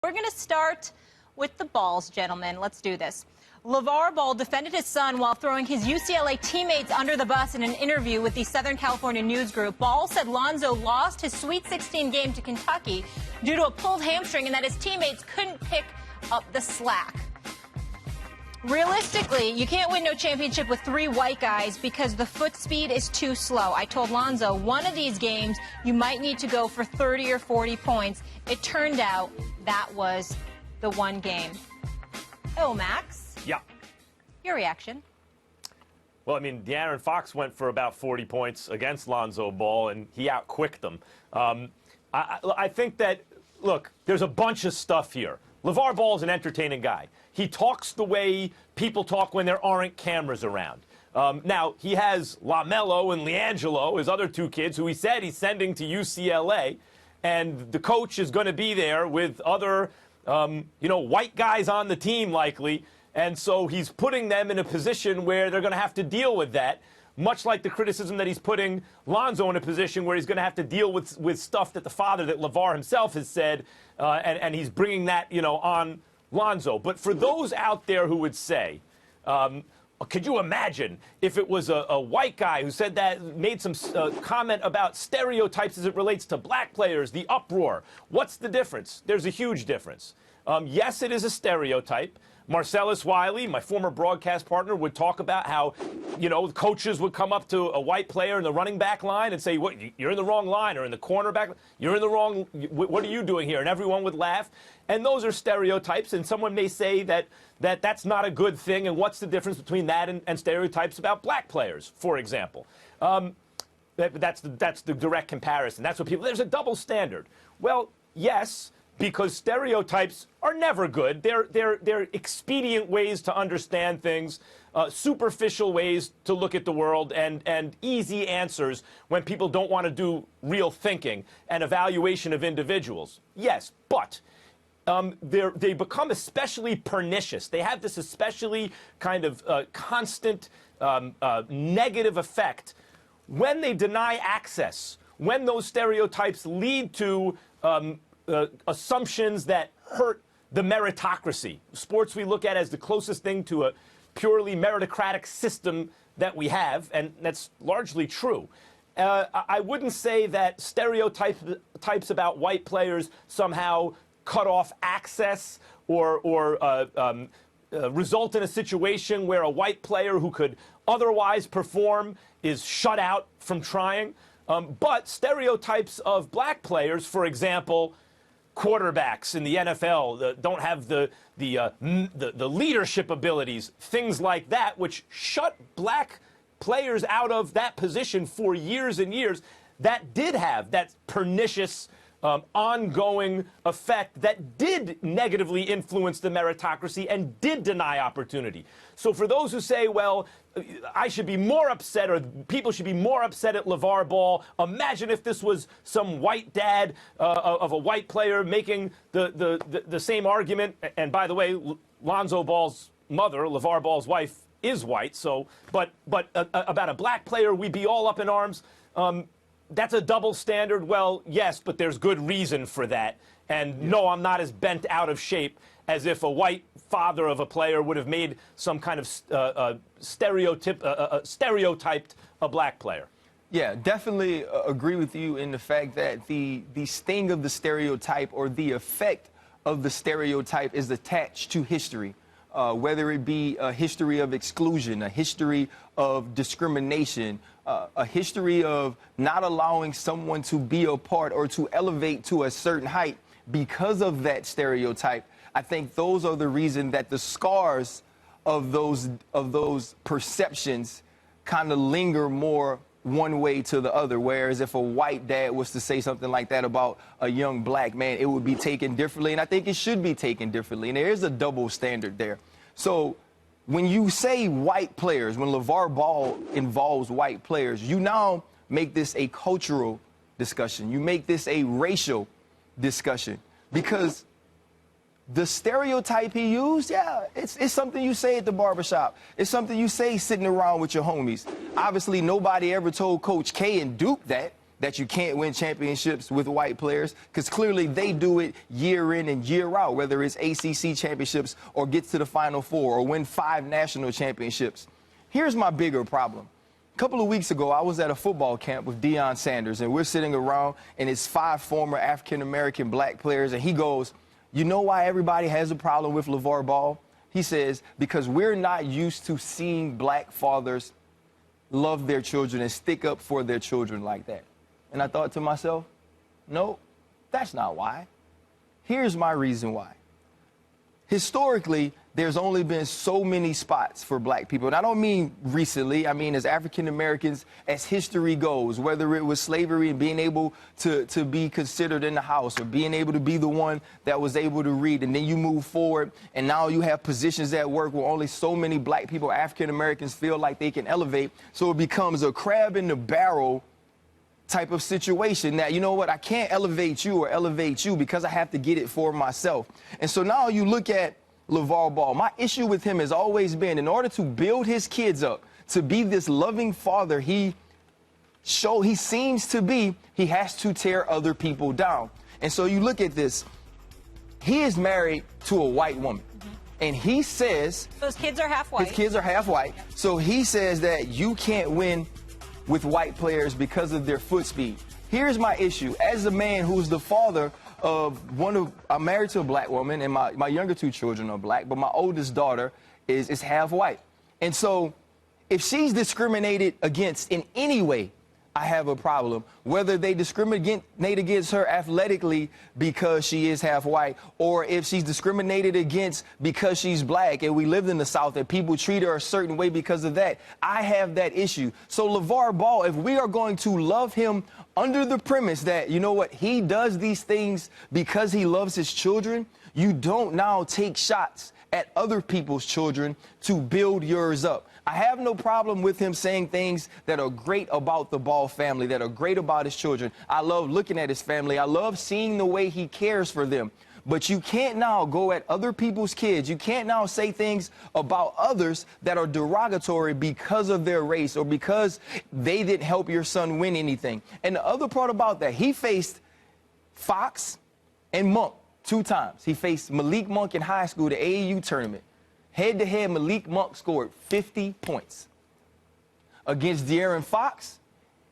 We're going to start with the balls, gentlemen. Let's do this. LaVal Ball defended his son while throwing his UCLA teammates under the bus in an interview with the Southern California News Group. Ball said Lonzo lost his Sweet 16 game to Kentucky due to a pulled hamstring and that his teammates couldn't pick up the slack. Realistically, you can't win no championship with 3 white guys because the foot speed is too slow. I told Lonzo one of these games you might need to go for 30 or 40 points. It turned out that was the one game. Oh, Max? Yeah. Your reaction? Well, I mean, De'Aaron Fox went for about 40 points against Lonzo Ball, and he outquicked them. I think that, look, there's a bunch of stuff here. LaVar Ball is an entertaining guy. He talks the way people talk when there aren't cameras around. Now, he has LaMelo and LiAngelo, his other 2 kids, who he said he's sending to UCLA, and the coach is going to be there with other, white guys on the team, likely. And so he's putting them in a position where they're going to have to deal with that, much like the criticism that he's putting Lonzo in a position where he's going to have to deal with stuff that the father, that LaVar himself has said, and he's bringing that, on Lonzo. But for those out there who would say, could you imagine if it was a white guy who said that, made some comment about stereotypes as it relates to black players, the uproar? What's the difference? There's a huge difference. Yes, it is a stereotype. Marcellus Wiley, my former broadcast partner, would talk about how, coaches would come up to a white player in the running back line and say, "What? You're in the wrong line," or in the cornerback, "You're in the wrong. What are you doing here?" And everyone would laugh. And those are stereotypes. And someone may say that's not a good thing. And what's the difference between that and stereotypes about black players, for example? That's the direct comparison. That's what people. There's a double standard. Well, yes. Because stereotypes are never good. They're expedient ways to understand things, superficial ways to look at the world, and easy answers when people don't want to do real thinking and evaluation of individuals. Yes, but they become especially pernicious. They have this especially kind of constant negative effect when they deny access, when those stereotypes lead to assumptions that hurt the meritocracy. Sports we look at as the closest thing to a purely meritocratic system that we have, and that's largely true. I wouldn't say that stereotypes about white players somehow cut off access or result in a situation where a white player who could otherwise perform is shut out from trying. But stereotypes of black players, for example, quarterbacks in the NFL don't have the leadership abilities, things like that, which shut black players out of that position for years and years, that did have that pernicious ongoing effect that did negatively influence the meritocracy and did deny opportunity. So for those who say, well, I should be more upset, or people should be more upset at LaVar Ball, imagine if this was some white dad of a white player making the same argument. And by the way, Lonzo Ball's mother, LaVar Ball's wife, is white. So, but about a black player, we'd be all up in arms. That's a double standard. Well, yes, but there's good reason for that. And no, I'm not as bent out of shape as if a white father of a player would have made some kind of stereotyped a black player. Yeah, definitely agree with you in the fact that the sting of the stereotype or the effect of the stereotype is attached to history. Whether it be a history of exclusion, a history of discrimination, a history of not allowing someone to be a part or to elevate to a certain height because of that stereotype. I think those are the reason that the scars of those perceptions kind of linger more one way to the other, whereas if a white dad was to say something like that about a young black man, it would be taken differently, and I think it should be taken differently, and there is a double standard there. So when you say white players, when LaVar Ball involves white players, you now make this a cultural discussion. You make this a racial discussion, because the stereotype he used, yeah, it's something you say at the barbershop. It's something you say sitting around with your homies. Obviously, nobody ever told Coach K and Duke that that you can't win championships with white players, because clearly they do it year in and year out, whether it's ACC championships or get to the Final Four or win 5 national championships. Here's my bigger problem. A couple of weeks ago, I was at a football camp with Deion Sanders, and we're sitting around, and it's 5 former African-American black players, and he goes, you know why everybody has a problem with LaVar Ball? He says, because we're not used to seeing black fathers love their children and stick up for their children like that. And I thought to myself, no, that's not why. Here's my reason why. Historically, there's only been so many spots for black people. And I don't mean recently. I mean as African Americans, as history goes, whether it was slavery and being able to be considered in the house or being able to be the one that was able to read. And then you move forward, and now you have positions at work where only so many black people, African Americans, feel like they can elevate. So it becomes a crab in the barrel type of situation that, you know what, I can't elevate you or elevate you because I have to get it for myself. And so now you look at LaVar Ball. My issue with him has always been, in order to build his kids up to be this loving father he seems to be, he has to tear other people down. And so you look at this, he is married to a white woman. And he says, those kids are half white. His kids are half white. So he says that you can't win with white players because of their foot speed. Here's my issue. As a man who's the father of I'm married to a black woman, and my younger 2 children are black, but my oldest daughter is half white. And so if she's discriminated against in any way, I have a problem. Whether they discriminate against her athletically because she is half white, or if she's discriminated against because she's black and we lived in the South and people treat her a certain way because of that, I have that issue. So LaVar Ball, if we are going to love him under the premise that, you know what, he does these things because he loves his children, you don't now take shots at other people's children to build yours up. I have no problem with him saying things that are great about the Ball family, that are great about his children. I love looking at his family. I love seeing the way he cares for them. But you can't now go at other people's kids. You can't now say things about others that are derogatory because of their race or because they didn't help your son win anything. And the other part about that, he faced Fox and Monk 2 times. He faced Malik Monk in high school, the AAU tournament. Head-to-head, Malik Monk scored 50 points. Against De'Aaron Fox,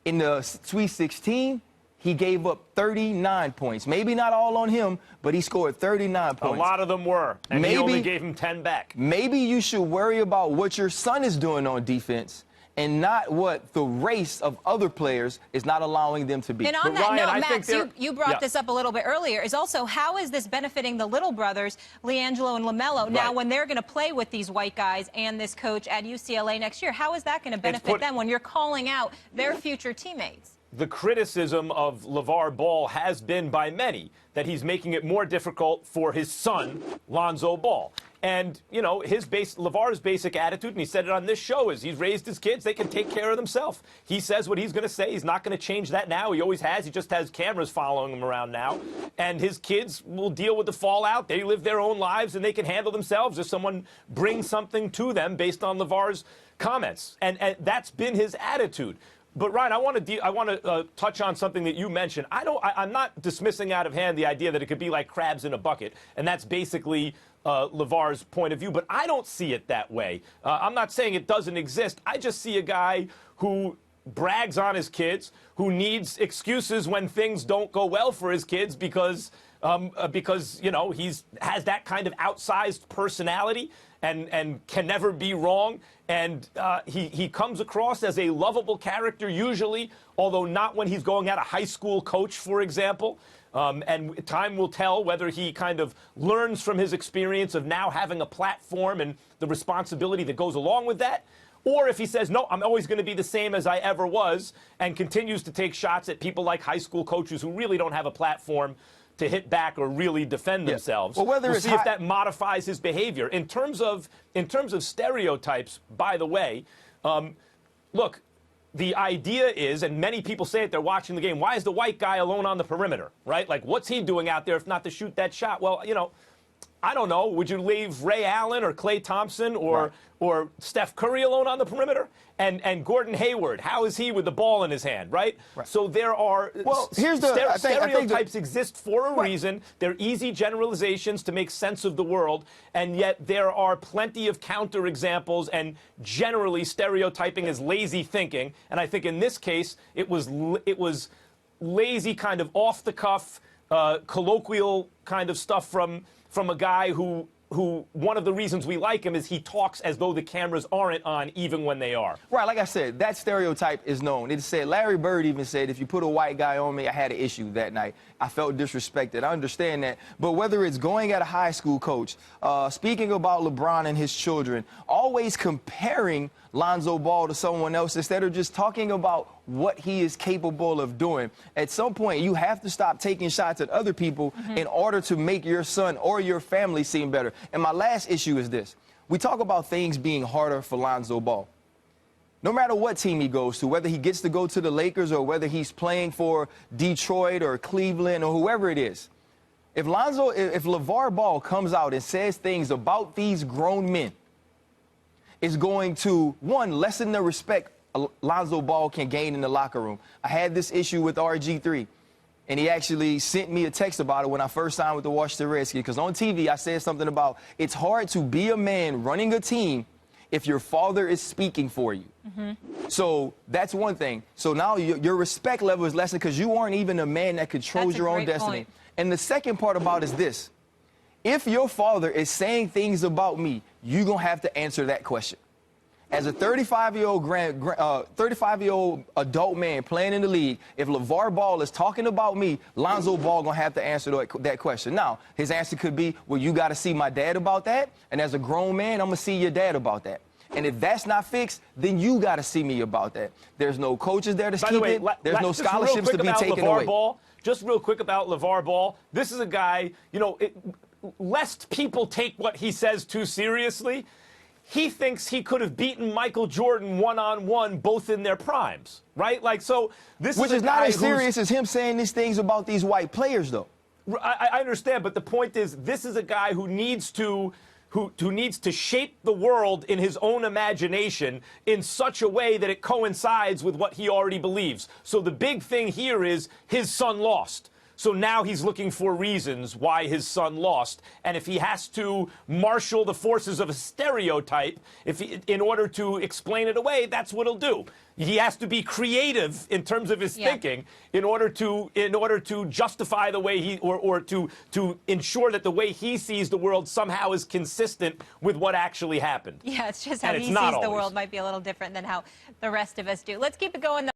in the Sweet 16, he gave up 39 points. Maybe not all on him, but he scored 39 points. A lot of them were, and he only gave him 10 back. Maybe you should worry about what your son is doing on defense and not what the race of other players is not allowing them to be. And on But that Ryan, note, I Max, think you brought this up a little bit earlier, is also how is this benefiting the little brothers, LiAngelo and LaMelo, now when they're going to play with these white guys and this coach at UCLA next year? How is that going to benefit them when you're calling out their future teammates? The criticism of LaVar Ball has been by many that he's making it more difficult for his son, Lonzo Ball. And, you know, LaVar's basic attitude, and he said it on this show, is he's raised his kids. They can take care of themselves. He says what he's going to say. He's not going to change that now. He always has. He just has cameras following him around now. And his kids will deal with the fallout. They live their own lives, and they can handle themselves if someone brings something to them based on LaVar's comments. And that's been his attitude. But Ryan, I want to touch on something that you mentioned. I'm not dismissing out of hand the idea that it could be like crabs in a bucket, and that's basically LaVar's point of view. But I don't see it that way. I'm not saying it doesn't exist. I just see a guy who brags on his kids, who needs excuses when things don't go well for his kids because you know has that kind of outsized personality and can never be wrong. And he comes across as a lovable character usually, although not when he's going at a high school coach, for example. And time will tell whether he kind of learns from his experience of now having a platform and the responsibility that goes along with that. Or if he says, no, I'm always going to be the same as I ever was, and continues to take shots at people like high school coaches who really don't have a platform to hit back or really defend themselves. Well, we'll see if that modifies his behavior. In terms of stereotypes, by the way, look, the idea is, and many people say it, they're watching the game, why is the white guy alone on the perimeter, right? Like, what's he doing out there if not to shoot that shot? Well, you know, I don't know. Would you leave Ray Allen or Klay Thompson or Steph Curry alone on the perimeter? And Gordon Hayward, how is he with the ball in his hand, right? So there are stereotypes exist for a reason. They're easy generalizations to make sense of the world, and yet there are plenty of counterexamples, and generally stereotyping is lazy thinking. And I think in this case, it was lazy, kind of off the cuff, colloquial kind of stuff from a guy who one of the reasons we like him is he talks as though the cameras aren't on even when they are. Right, like I said, that stereotype is known. It said, Larry Bird even said, if you put a white guy on me, I had an issue that night. I felt disrespected. I understand that. But whether it's going at a high school coach, speaking about LeBron and his children, always comparing Lonzo Ball to someone else instead of just talking about what he is capable of doing. At some point, you have to stop taking shots at other people in order to make your son or your family seem better. And my last issue is this. We talk about things being harder for Lonzo Ball. No matter what team he goes to, whether he gets to go to the Lakers or whether he's playing for Detroit or Cleveland or whoever it is, if LaVar Ball comes out and says things about these grown men, it's going to, one, lessen the respect Lonzo Ball can gain in the locker room. I had this issue with RG3, and he actually sent me a text about it when I first signed with the Washington Redskins, because on TV I said something about it's hard to be a man running a team if your father is speaking for you. So that's one thing. So now your respect level is lessened because you aren't even a man that controls your own destiny. Point. And the second part about it is this. If your father is saying things about me, you're going to have to answer that question. As a 35-year-old adult man playing in the league, if LaVar Ball is talking about me, Lonzo Ball going to have to answer that question. Now, his answer could be, well, you got to see my dad about that, and as a grown man, I'm going to see your dad about that. And if that's not fixed, then you got to see me about that. There's no coaches there to keep it. There's no scholarships to be taken away. Just real quick about LaVar Ball. This is a guy, you know, lest people take what he says too seriously, he thinks he could have beaten Michael Jordan one-on-one, both in their primes, right? Like, so this Which is not as serious as him saying these things about these white players, though. I understand, but the point is, this is a guy who needs to shape the world in his own imagination in such a way that it coincides with what he already believes. So the big thing here is his son lost. So now he's looking for reasons why his son lost. And if he has to marshal the forces of a stereotype in order to explain it away, that's what he'll do. He has to be creative in terms of his thinking in order to justify the way he or to ensure that the way he sees the world somehow is consistent with what actually happened. Yeah, it's just how he sees the world might be a little different than how the rest of us do. Let's keep it going, though.